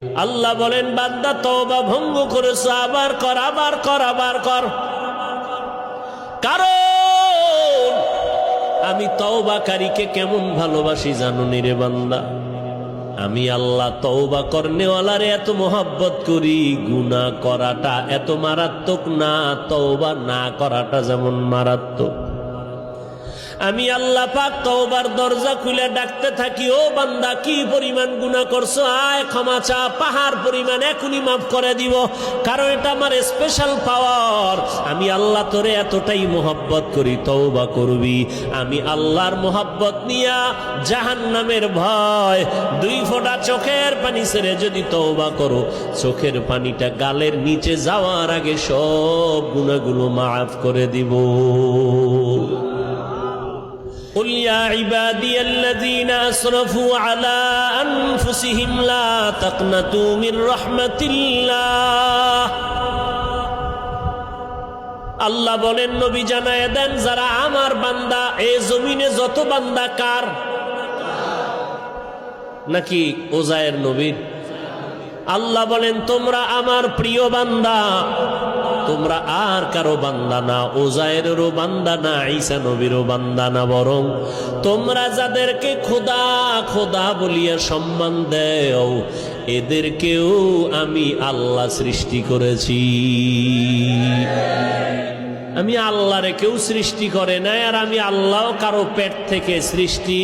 আল্লাহ বলেন বান্দা তওবা ভঙ্গ করেছো, আবার কর, আবার কর, আবার কর। কারণ আমি তওবাকারীকে কেমন ভালোবাসি জানো নি রে বান্দা? আমি আল্লাহ তওবা করনেওয়ালারে এত মোহাব্বত করি, গুনাহ করাটা এত মারাত্মক না, তওবা না করাটা যেমন মারাত্মক। আমি আল্লাহ পাক তওবার দরজা খুলে ডাকতে থাকি, ও বান্দা কি পরিমাণ গুনাহ করছো, আয় ক্ষমা চা, পাহাড় পরিমাণ এখনই মাফ করে দিব। কারণ এটা আমার স্পেশাল পাওয়ার। আমি আল্লাহ তোরে এতটাই মোহাব্বত করি, তওবা করবি। আমি আল্লাহর মোহাব্বত নিয়া জাহান্নামের ভয়, 2 ফোঁটা চোখের পানি ছেড়ে যদি তওবা করো, চোখের পানিটা গালের নিচে যাওয়ার আগে সব গুনাহগুলো মাফ করে দিব। قل يا عبادي الذين أسرفوا على أنفسهم لا تقنطوا من رحمة الله। আল্লাহ বলেন নবী জানায়ে দেন, যারা আমার বান্দা, এই জমিনে যত বান্দা কার? নাকি ওজায়ের নবীর? আল্লাহ বলেন তোমরা আমার প্রিয় বান্দা, তোমরা আর কারো বান্দা না, ওজায়েরেরও বান্দা না, ঈসা নবীরও বান্দা না, বরং তোমরা যাদেরকে খোদা খোদা বলিয়া সম্মান দেও, এদেরকেও আমি আল্লাহ সৃষ্টি করেছি। আমি আল্লাহরে কেউ সৃষ্টি করে নাই, আর আমি আল্লাহ কারো পেট থেকে সৃষ্টি